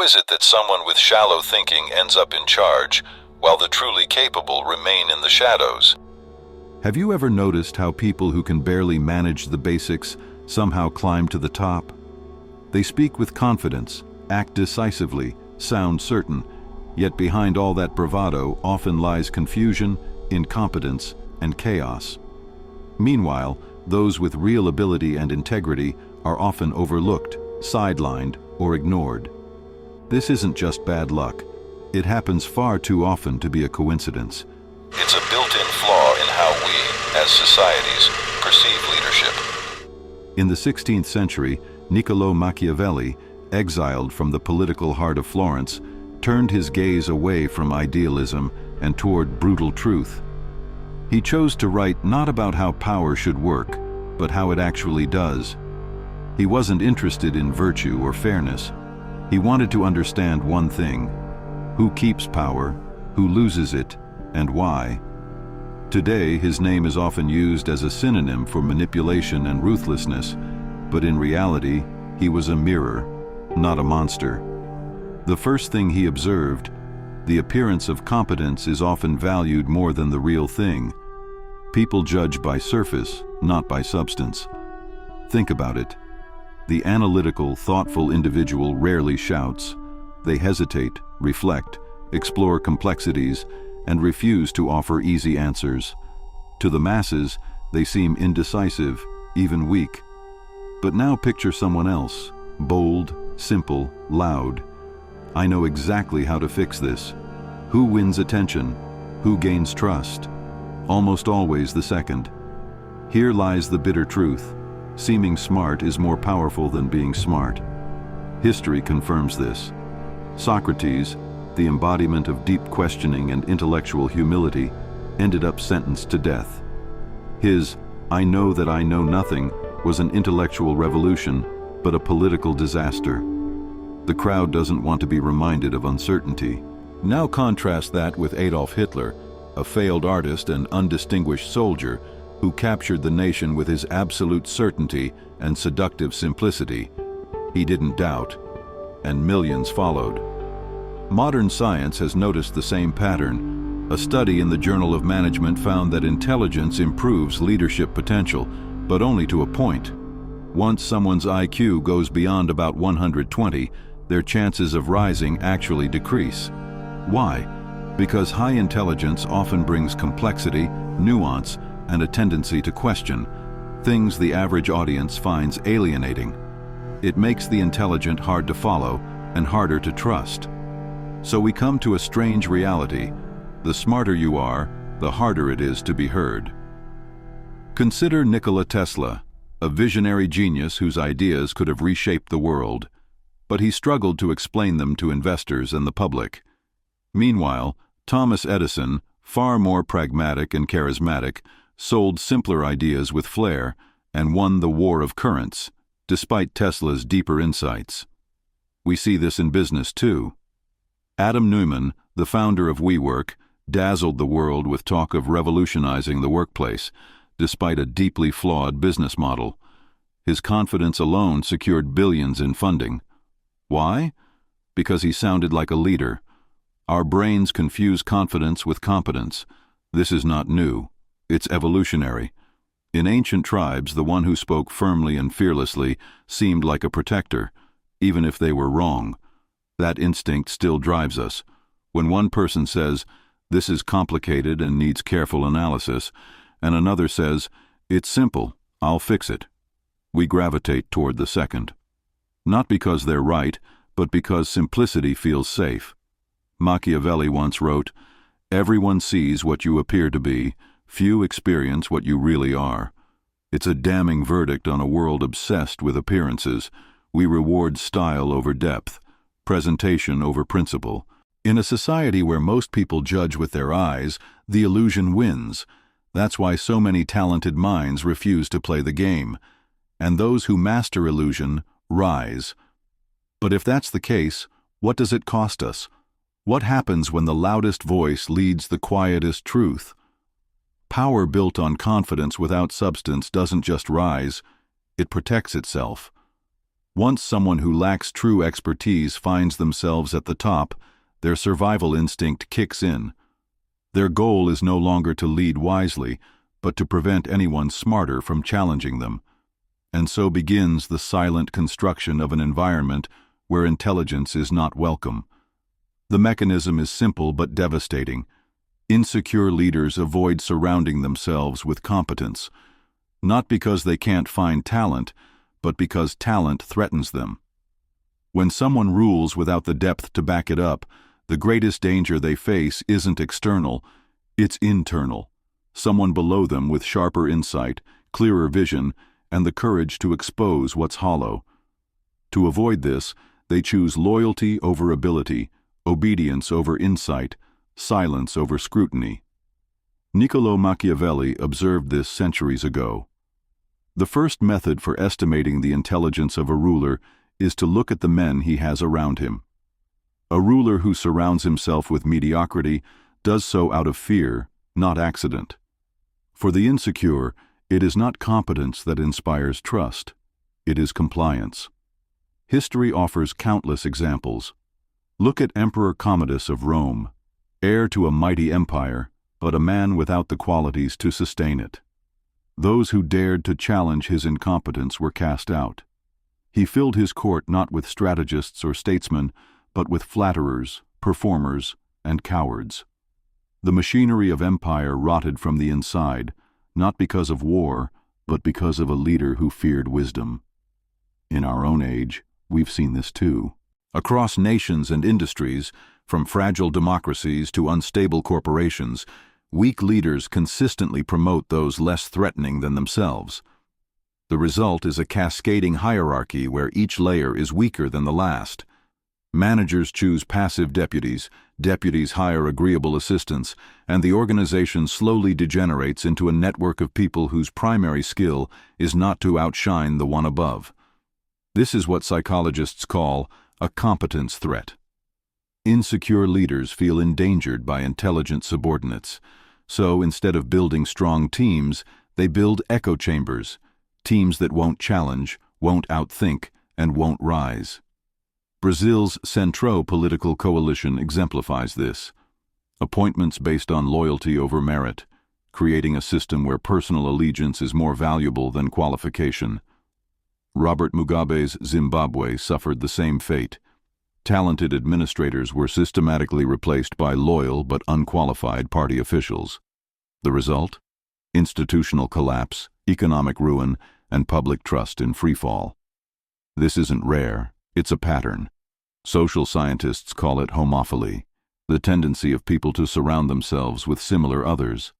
is it that someone with shallow thinking ends up in charge, while the truly capable remain in the shadows? Have you ever noticed how people who can barely manage the basics somehow climb to the top? They speak with confidence, act decisively, sound certain, yet behind all that bravado often lies confusion, incompetence, and chaos. Meanwhile, those with real ability and integrity are often overlooked, sidelined, or ignored. This isn't just bad luck. It happens far too often to be a coincidence. It's a built-in flaw in how we, as societies, perceive leadership. In the 16th century, Niccolò Machiavelli, exiled from the political heart of Florence, turned his gaze away from idealism and toward brutal truth. He chose to write not about how power should work, but how it actually does. He wasn't interested in virtue or fairness. He wanted to understand one thing: who keeps power, who loses it, and why. Today, his name is often used as a synonym for manipulation and ruthlessness, but in reality, he was a mirror, not a monster. The first thing he observed: the appearance of competence is often valued more than the real thing. People judge by surface, not by substance. Think about it. The analytical, thoughtful individual rarely shouts. They hesitate, reflect, explore complexities, and refuse to offer easy answers. To the masses, they seem indecisive, even weak. But now picture someone else, bold, simple, loud. I know exactly how to fix this. Who wins attention? Who gains trust? Almost always the second. Here lies the bitter truth. Seeming smart is more powerful than being smart. History confirms this. Socrates, the embodiment of deep questioning and intellectual humility, ended up sentenced to death. His "I know that I know nothing" was an intellectual revolution, but a political disaster. The crowd doesn't want to be reminded of uncertainty. Now contrast that with Adolf Hitler, a failed artist and undistinguished soldier who captured the nation with his absolute certainty and seductive simplicity. He didn't doubt, and millions followed. Modern science has noticed the same pattern. A study in the Journal of Management found that intelligence improves leadership potential, but only to a point. Once someone's IQ goes beyond about 120, their chances of rising actually decrease. Why? Because high intelligence often brings complexity, nuance, and a tendency to question, things the average audience finds alienating. It makes the intelligent hard to follow and harder to trust. So we come to a strange reality. The smarter you are, the harder it is to be heard. Consider Nikola Tesla, a visionary genius whose ideas could have reshaped the world, but he struggled to explain them to investors and the public. Meanwhile, Thomas Edison, far more pragmatic and charismatic, sold simpler ideas with flair and won the war of currents, despite Tesla's deeper insights. We see this in business too. Adam Neumann, the founder of WeWork, dazzled the world with talk of revolutionizing the workplace, despite a deeply flawed business model. His confidence alone secured billions in funding. Why? Because he sounded like a leader. Our brains confuse confidence with competence. This is not new. It's evolutionary. In ancient tribes, the one who spoke firmly and fearlessly seemed like a protector, even if they were wrong. That instinct still drives us. When one person says, "This is complicated and needs careful analysis," and another says, "It's simple, I'll fix it," we gravitate toward the second. Not because they're right, but because simplicity feels safe. Machiavelli once wrote, "Everyone sees what you appear to be, few experience what you really are." It's a damning verdict on a world obsessed with appearances. We reward style over depth, presentation over principle. In a society where most people judge with their eyes, the illusion wins. That's why so many talented minds refuse to play the game. And those who master illusion rise. But if that's the case, what does it cost us? What happens when the loudest voice leads the quietest truth? Power built on confidence without substance doesn't just rise, it protects itself. Once someone who lacks true expertise finds themselves at the top, their survival instinct kicks in. Their goal is no longer to lead wisely, but to prevent anyone smarter from challenging them. And so begins the silent construction of an environment where intelligence is not welcome. The mechanism is simple but devastating. Insecure leaders avoid surrounding themselves with competence, not because they can't find talent, but because talent threatens them. When someone rules without the depth to back it up, the greatest danger they face isn't external, it's internal. Someone below them with sharper insight, clearer vision, and the courage to expose what's hollow. To avoid this, they choose loyalty over ability, obedience over insight, silence over scrutiny. Niccolò Machiavelli observed this centuries ago. The first method for estimating the intelligence of a ruler is to look at the men he has around him. A ruler who surrounds himself with mediocrity does so out of fear, not accident. For the insecure, it is not competence that inspires trust. It is compliance. History offers countless examples. Look at Emperor Commodus of Rome, heir to a mighty empire, but a man without the qualities to sustain it. Those who dared to challenge his incompetence were cast out. He filled his court not with strategists or statesmen, but with flatterers, performers, and cowards. The machinery of empire rotted from the inside, not because of war, but because of a leader who feared wisdom. In our own age, we've seen this too. Across nations and industries, from fragile democracies to unstable corporations, weak leaders consistently promote those less threatening than themselves. The result is a cascading hierarchy where each layer is weaker than the last. Managers choose passive deputies, deputies hire agreeable assistants, and the organization slowly degenerates into a network of people whose primary skill is not to outshine the one above. This is what psychologists call a competence threat. Insecure leaders feel endangered by intelligent subordinates. So instead of building strong teams, they build echo chambers, teams that won't challenge, won't outthink, and won't rise. Brazil's Centro political coalition exemplifies this. Appointments based on loyalty over merit, creating a system where personal allegiance is more valuable than qualification. Robert Mugabe's Zimbabwe suffered the same fate. Talented administrators were systematically replaced by loyal but unqualified party officials. The result? Institutional collapse, economic ruin, and public trust in freefall. This isn't rare, it's a pattern. Social scientists call it homophily, the tendency of people to surround themselves with similar others.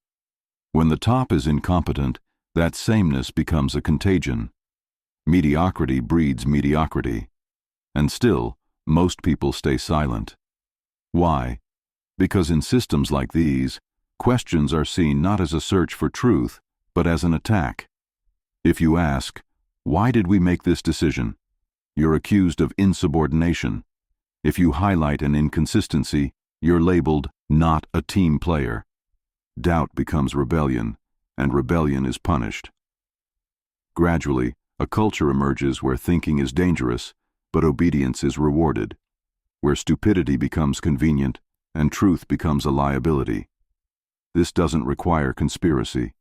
When the top is incompetent, that sameness becomes a contagion. Mediocrity breeds mediocrity. And still, most people stay silent. Why? Because in systems like these, questions are seen not as a search for truth, but as an attack. If you ask, "Why did we make this decision?" you're accused of insubordination. If you highlight an inconsistency, you're labeled not a team player. Doubt becomes rebellion, and rebellion is punished. Gradually, a culture emerges where thinking is dangerous, but obedience is rewarded, where stupidity becomes convenient and truth becomes a liability. This doesn't require conspiracy.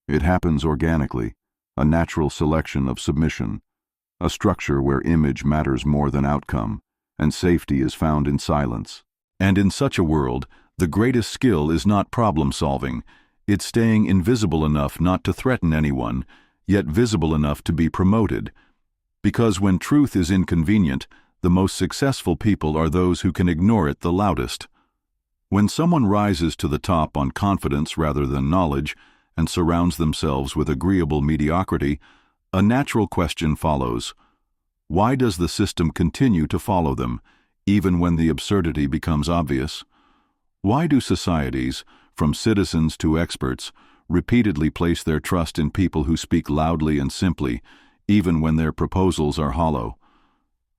It happens organically, a natural selection of submission, a structure where image matters more than outcome, and safety is found in silence. And in such a world, the greatest skill is not problem-solving, it's staying invisible enough not to threaten anyone, yet visible enough to be promoted. Because when truth is inconvenient, the most successful people are those who can ignore it the loudest. When someone rises to the top on confidence rather than knowledge, and surrounds themselves with agreeable mediocrity, a natural question follows. Why does the system continue to follow them, even when the absurdity becomes obvious? Why do societies, from citizens to experts, repeatedly place their trust in people who speak loudly and simply, even when their proposals are hollow?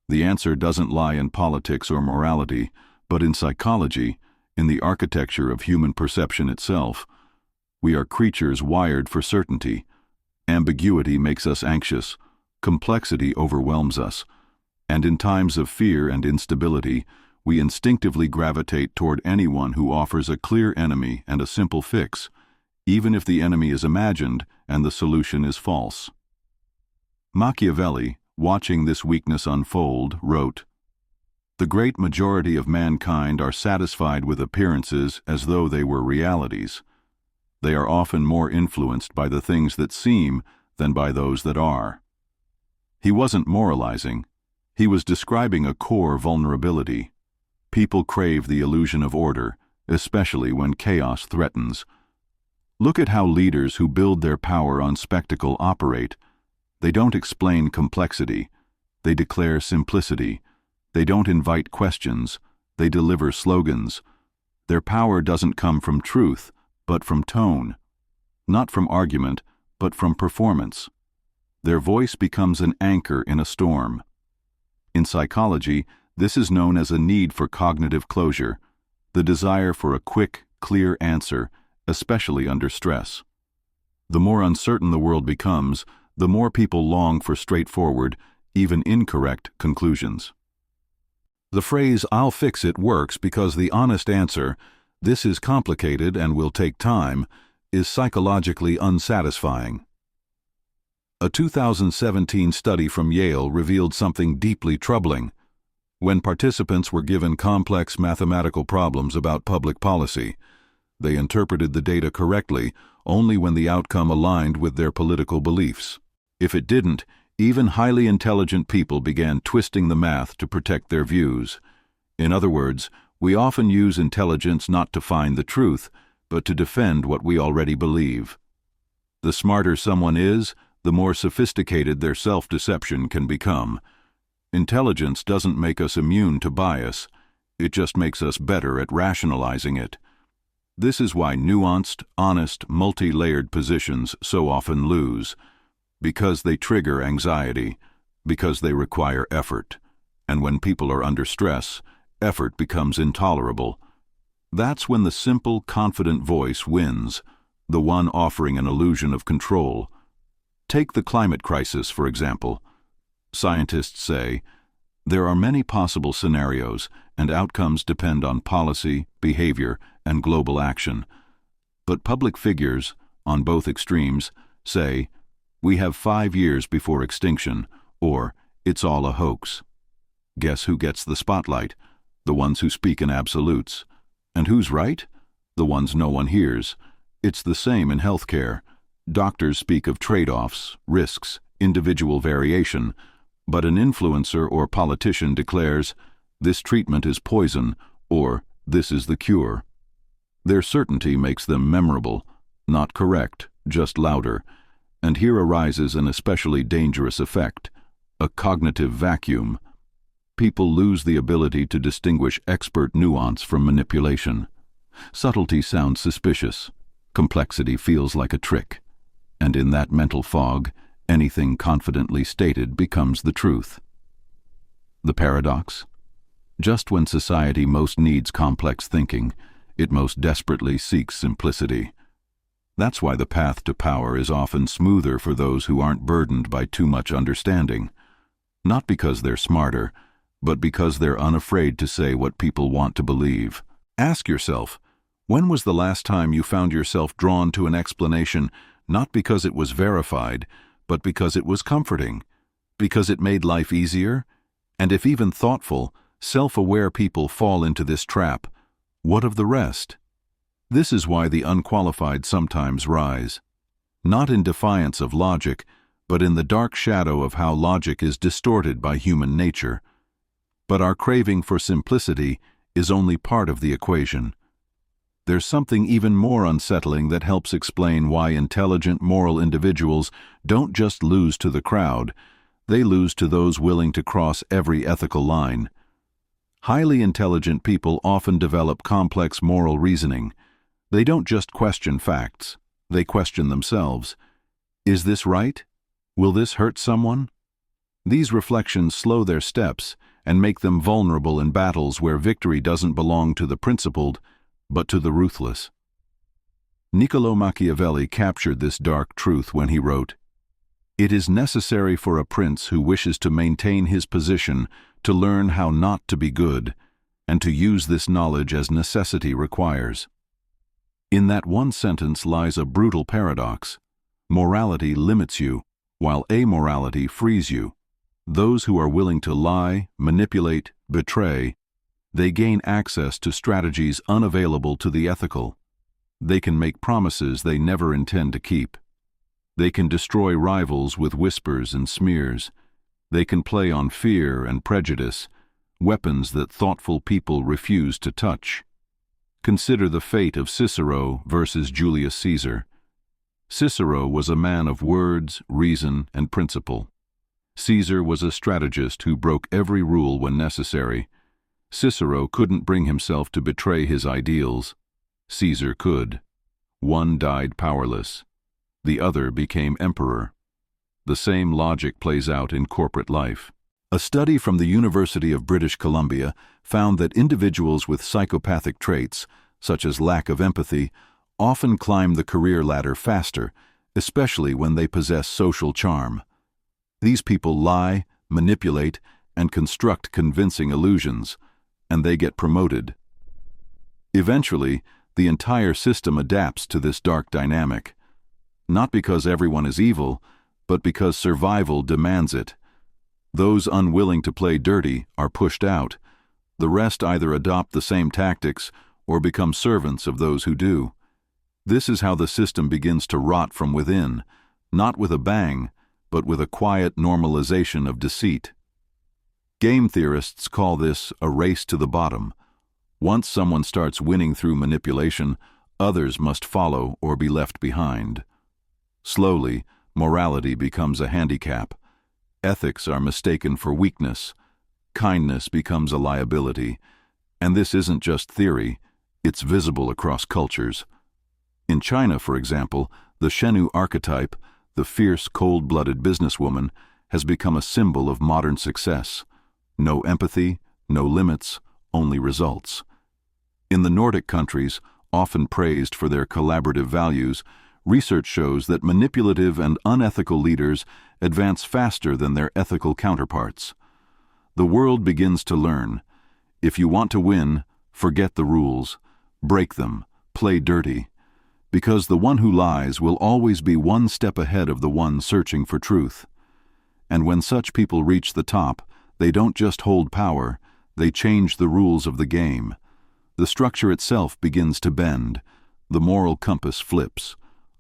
The answer doesn't lie in politics or morality, but in psychology, in the architecture of human perception itself. We are creatures wired for certainty. Ambiguity makes us anxious. Complexity overwhelms us. And in times of fear and instability, we instinctively gravitate toward anyone who offers a clear enemy and a simple fix, even if the enemy is imagined and the solution is false. Machiavelli, watching this weakness unfold, wrote, "The great majority of mankind are satisfied with appearances as though they were realities. They are often more influenced by the things that seem than by those that are." He wasn't moralizing. He was describing a core vulnerability. People crave the illusion of order, especially when chaos threatens. Look at how leaders who build their power on spectacle operate. They don't explain complexity. They declare simplicity. They don't invite questions. They deliver slogans. Their power doesn't come from truth, but from tone. Not from argument, but from performance. Their voice becomes an anchor in a storm. In psychology, this is known as a need for cognitive closure, the desire for a quick, clear answer, especially under stress. The more uncertain the world becomes, the more people long for straightforward, even incorrect conclusions. The phrase, "I'll fix it," works because the honest answer, "This is complicated and will take time," is psychologically unsatisfying. A 2017 study from Yale revealed something deeply troubling. When participants were given complex mathematical problems about public policy, they interpreted the data correctly only when the outcome aligned with their political beliefs. If it didn't, even highly intelligent people began twisting the math to protect their views. In other words, we often use intelligence not to find the truth, but to defend what we already believe. The smarter someone is, the more sophisticated their self-deception can become. Intelligence doesn't make us immune to bias. It just makes us better at rationalizing it. This is why nuanced, honest, multi-layered positions so often lose. Because they trigger anxiety, because they require effort. And when people are under stress, effort becomes intolerable. That's when the simple, confident voice wins, the one offering an illusion of control. Take the climate crisis, for example. Scientists say, there are many possible scenarios, and outcomes depend on policy, behavior, and global action. But public figures, on both extremes, say, we have 5 years before extinction, or it's all a hoax. Guess who gets the spotlight? The ones who speak in absolutes. And who's right? The ones no one hears. It's the same in healthcare. Doctors speak of trade-offs, risks, individual variation, but an influencer or politician declares, this treatment is poison, or this is the cure. Their certainty makes them memorable, not correct, just louder. And here arises an especially dangerous effect, a cognitive vacuum. People lose the ability to distinguish expert nuance from manipulation. Subtlety sounds suspicious. Complexity feels like a trick. And in that mental fog, anything confidently stated becomes the truth. The paradox? Just when society most needs complex thinking, it most desperately seeks simplicity. That's why the path to power is often smoother for those who aren't burdened by too much understanding. Not because they're smarter, but because they're unafraid to say what people want to believe. Ask yourself, when was the last time you found yourself drawn to an explanation not because it was verified, but because it was comforting, because it made life easier? And if even thoughtful, self-aware people fall into this trap, what of the rest? This is why the unqualified sometimes rise. Not in defiance of logic, but in the dark shadow of how logic is distorted by human nature. But our craving for simplicity is only part of the equation. There's something even more unsettling that helps explain why intelligent, moral individuals don't just lose to the crowd, they lose to those willing to cross every ethical line. Highly intelligent people often develop complex moral reasoning. They don't just question facts, they question themselves. Is this right? Will this hurt someone? These reflections slow their steps and make them vulnerable in battles where victory doesn't belong to the principled, but to the ruthless. Niccolò Machiavelli captured this dark truth when he wrote, It is necessary for a prince who wishes to maintain his position to learn how not to be good, and to use this knowledge as necessity requires. In that one sentence lies a brutal paradox. Morality limits you, while amorality frees you. Those who are willing to lie, manipulate, betray, they gain access to strategies unavailable to the ethical. They can make promises they never intend to keep. They can destroy rivals with whispers and smears. They can play on fear and prejudice, weapons that thoughtful people refuse to touch. Consider the fate of Cicero versus Julius Caesar. Cicero was a man of words, reason, and principle. Caesar was a strategist who broke every rule when necessary. Cicero couldn't bring himself to betray his ideals. Caesar could. One died powerless. The other became emperor. The same logic plays out in corporate life. A study from the University of British Columbia found that individuals with psychopathic traits, such as lack of empathy, often climb the career ladder faster, especially when they possess social charm. These people lie, manipulate, and construct convincing illusions, and they get promoted. Eventually, the entire system adapts to this dark dynamic. Not because everyone is evil, but because survival demands it. Those unwilling to play dirty are pushed out. The rest either adopt the same tactics or become servants of those who do. This is how the system begins to rot from within, not with a bang, but with a quiet normalization of deceit. Game theorists call this a race to the bottom. Once someone starts winning through manipulation, others must follow or be left behind. Slowly, morality becomes a handicap. Ethics are mistaken for weakness. Kindness becomes a liability. And this isn't just theory, it's visible across cultures. In China, for example, the Shenu archetype, the fierce, cold-blooded businesswoman, has become a symbol of modern success. No empathy, no limits, only results. In the Nordic countries, often praised for their collaborative values, research shows that manipulative and unethical leaders advance faster than their ethical counterparts. The world begins to learn. If you want to win, forget the rules, break them, play dirty, because the one who lies will always be one step ahead of the one searching for truth. And when such people reach the top, they don't just hold power, they change the rules of the game. The structure itself begins to bend. The moral compass flips.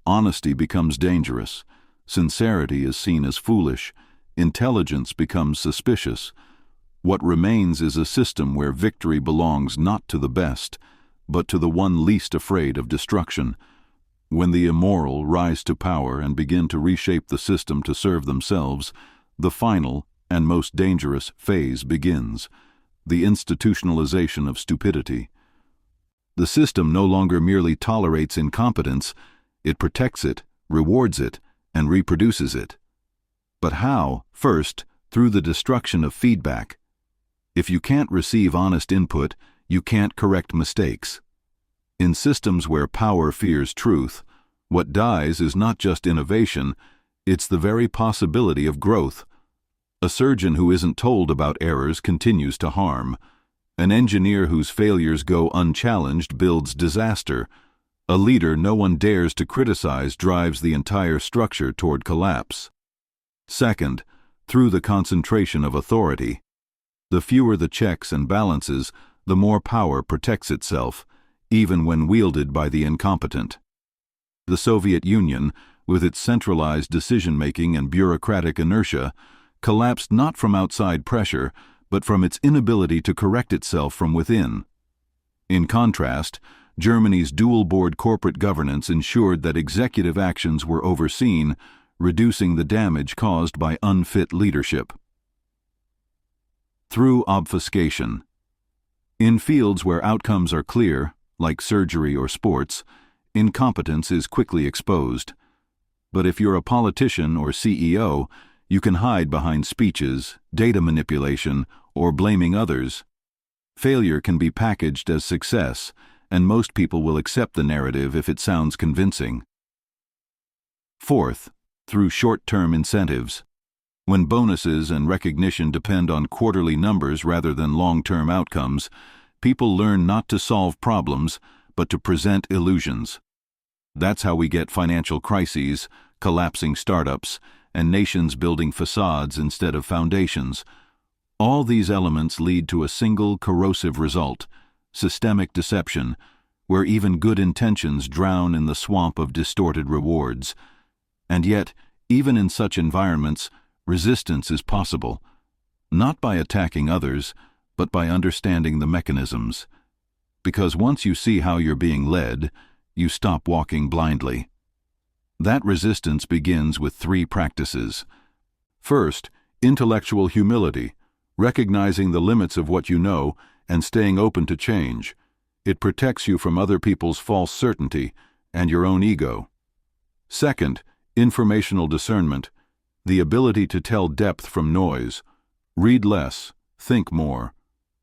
Honesty becomes dangerous. Sincerity is seen as foolish. Intelligence becomes suspicious. What remains is a system where victory belongs not to the best, but to the one least afraid of destruction. When the immoral rise to power and begin to reshape the system to serve themselves, the final and most dangerous phase begins, the institutionalization of stupidity. The system no longer merely tolerates incompetence, it protects it, rewards it, and reproduces it. But how? First, through the destruction of feedback. If you can't receive honest input, you can't correct mistakes. In systems where power fears truth, what dies is not just innovation, it's the very possibility of growth. A surgeon who isn't told about errors continues to harm. An engineer whose failures go unchallenged builds disaster. A leader no one dares to criticize drives the entire structure toward collapse. Second, through the concentration of authority. The fewer the checks and balances, the more power protects itself, even when wielded by the incompetent. The Soviet Union, with its centralized decision-making and bureaucratic inertia, collapsed not from outside pressure, but from its inability to correct itself from within. In contrast, Germany's dual-board corporate governance ensured that executive actions were overseen, reducing the damage caused by unfit leadership. Through obfuscation. In fields where outcomes are clear, like surgery or sports, incompetence is quickly exposed. But if you're a politician or CEO, you can hide behind speeches, data manipulation, or blaming others. Failure can be packaged as success, and most people will accept the narrative if it sounds convincing. Fourth, through short-term incentives. When bonuses and recognition depend on quarterly numbers rather than long-term outcomes, people learn not to solve problems, but to present illusions. That's how we get financial crises, collapsing startups, and nations building facades instead of foundations. All these elements lead to a single corrosive result: systemic deception, where even good intentions drown in the swamp of distorted rewards. And yet, even in such environments, resistance is possible, not by attacking others, but by understanding the mechanisms. Because once you see how you're being led, you stop walking blindly. That resistance begins with 3 practices. First, intellectual humility, recognizing the limits of what you know and staying open to change. It protects you from other people's false certainty and your own ego. Second, informational discernment, the ability to tell depth from noise. Read less, think more.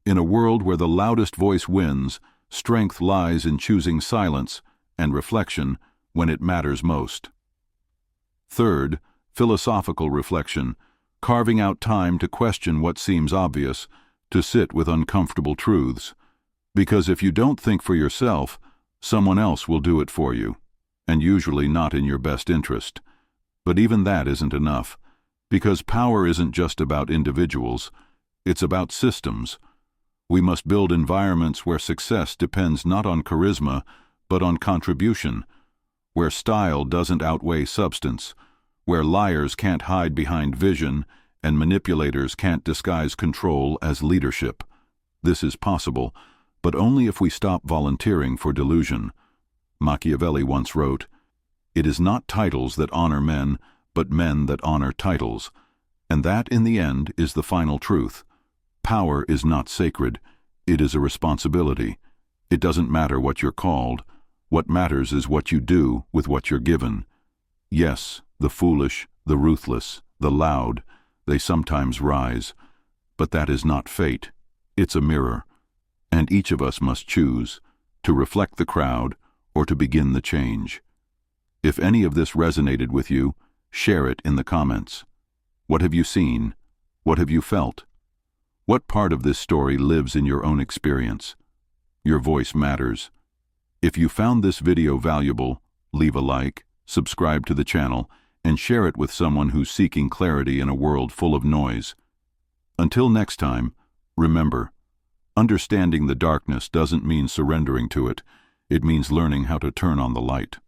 In a world where the loudest voice wins, strength lies in choosing silence and reflection when it matters most. Third, philosophical reflection, carving out time to question what seems obvious, to sit with uncomfortable truths. Because if you don't think for yourself, someone else will do it for you, and usually not in your best interest. But even that isn't enough, because power isn't just about individuals, it's about systems. We must build environments where success depends not on charisma, but on contribution, where style doesn't outweigh substance, where liars can't hide behind vision and manipulators can't disguise control as leadership. This is possible, but only if we stop volunteering for delusion. Machiavelli once wrote, "It is not titles that honor men, but men that honor titles." And that, in the end, is the final truth. Power is not sacred. It is a responsibility. It doesn't matter what you're called. What matters is what you do with what you're given. Yes, the foolish, the ruthless, the loud, they sometimes rise. But that is not fate. It's a mirror. And each of us must choose to reflect the crowd or to begin the change. If any of this resonated with you, share it in the comments. What have you seen? What have you felt? What part of this story lives in your own experience? Your voice matters. If you found this video valuable, leave a like, subscribe to the channel, and share it with someone who's seeking clarity in a world full of noise. Until next time, remember, understanding the darkness doesn't mean surrendering to it. It means learning how to turn on the light.